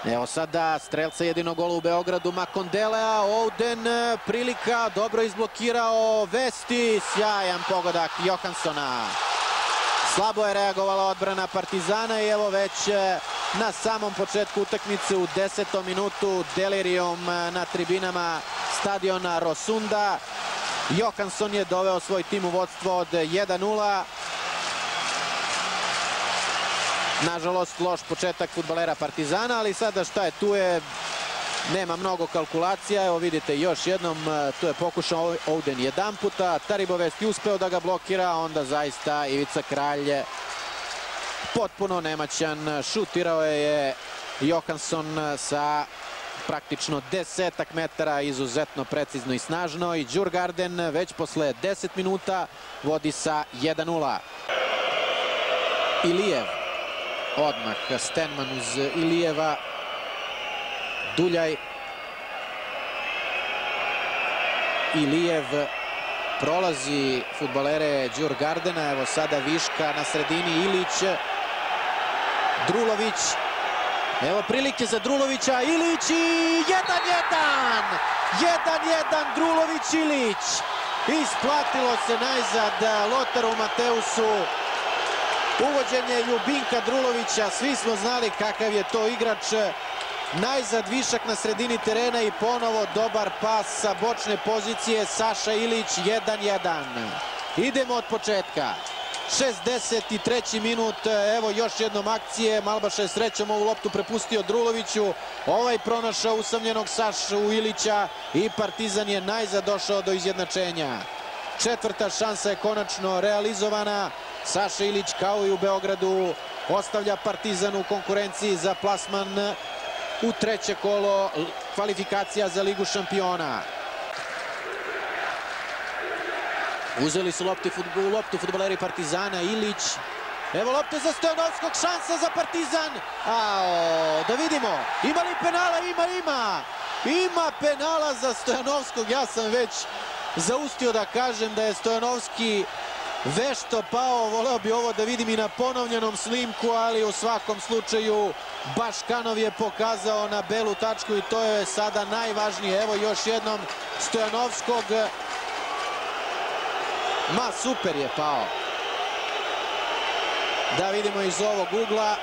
Evo sada strelca jedinog gola u Beogradu, Makondelea, Ouden, prilika, dobro izblokirao Vesti, sjajan pogodak Johanssona. Slabo je reagovala odbrana Partizana i evo već na samom početku utakmice u 10. minutu delirijom na tribinama stadiona Rosunda. Johansson je doveo svoj tim u vodstvo od 1:0. Nažalost, loš početak fudbalera Partizana, ali sada šta je, tu je, nema mnogo kalkulacija. Evo vidite još jednom, tu je pokušao Ouden jedan puta, Taribovest je uspeo da ga blokira, onda zaista Ivica Kralj potpuno nemaćan. Šutirao je Johansson sa praktično 10 metara, izuzetno precizno i snažno, i Djurgarden već posle 10 minuta vodi sa 1:0. Ilijev. Odmah Stenman uz Ilijeva. Duljaj. Ilijev prolazi fudbalere Djurgardena. Evo sada viška na sredini Ilić. Drulović. Evo prilike za Drulovića. Ilić i 1:1. 1:1 Drulović Ilić. Isplatilo se najzad Lotaru Mateusu. Uvođenje Ljubinka Drulovića, svi smo znali kakav je to igrač. Najzad višak na sredini terena i ponovo dobar pas sa bočne pozicije. Saša Ilić, 1:1. Idemo od početka. 63. minut, evo još jednom akcije. Malbaša je srećom ovu loptu prepustio Druloviću. Ovaj pronašao usamljenog Sašu Ilića i Partizan je najzad došao do izjednačenja. Četvrta šansa je konačno realizovana. Saša Ilić, kao i u Beogradu, ostavlja Partizan u konkurenciji za plasman u treće kolo kvalifikacija za Ligu šampiona. Uzeli su loptu fudbaleri Partizana. Ilić. Evo lopte za Stojanovskog, šansa za Partizan. Da vidimo, ima li penala? Ima penala za Stojanovskog. Ja sam već zaustio da kažem da je Stojanovski vešto pao. Voleo bi ovo da vidim i na ponovljenom snimku, ali u svakom slučaju Baškanov je pokazao na belu tačku i to je sada najvažnije. Evo još jednom Stojanovskog. Ma super je pao. Da vidimo iz ovog ugla.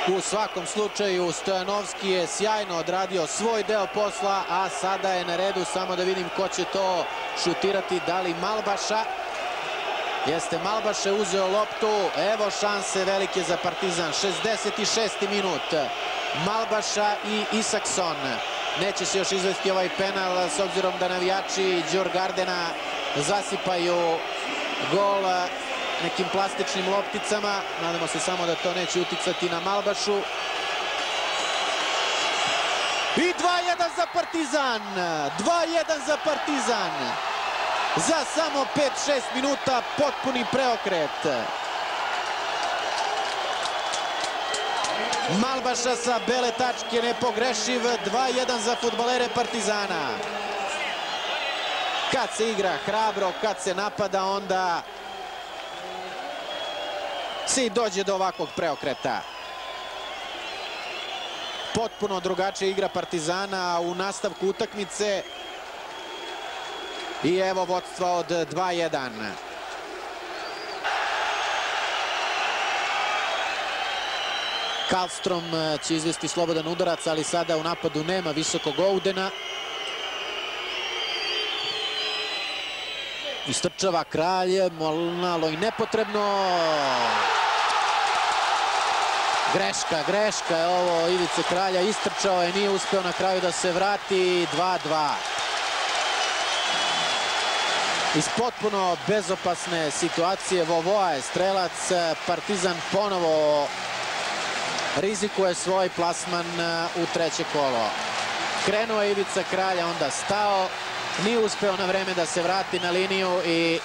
U svakom slučaju Stojanovski je sjajno odradio svoj deo posla, a sada je na redu, samo da vidim ko će to šutirati, da li Malbaša. Jeste, Malbaša je uzeo loptu, evo šanse velike za Partizan. 66. minut, Malbaša i Isakson. Neće se još izvesti ovaj penal s obzirom da navijači Djurgardena zasipaju gol nekim plastičnim lopticama. Nadamo se samo da to neće uticati na Malbašu. I 2:1 za Partizan. 2:1 za Partizan. Za samo 5-6 minuta potpuni preokret. Malbaša sa bele tačke, nepogrešiv. 2:1 za fudbalere Partizana. Kad se igra hrabro, kad se napada, onda se i dođe do ovakvog preokreta. Potpuno drugačija igra Partizana u nastavku utakmice. I evo vodstva od 2:1. Karlstrom će izvesti slobodan udarac, ali sada u napadu nema visokog Oudena. Istrčava Kralj, malo i nepotrebno. Greška je ovo Ivice Kralja, istrčao je, nije uspeo na kraju da se vrati. 2:2. Iz potpuno bezopasne situacije Vovoa je strelac. Partizan ponovo rizikuje svoj plasman u treće kolo. Krenuo je Ivica Kralja, onda stao. Nije uspeo na vreme da se vrati na liniju i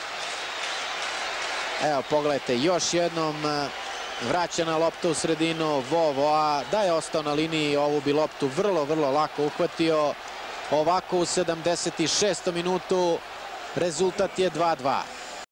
evo pogledajte još jednom vraćena lopta u sredinu Vovoa. Da je ostao na liniji, ovu bi loptu vrlo lako uhvatio. Ovako u 76. minutu rezultat je 2:2.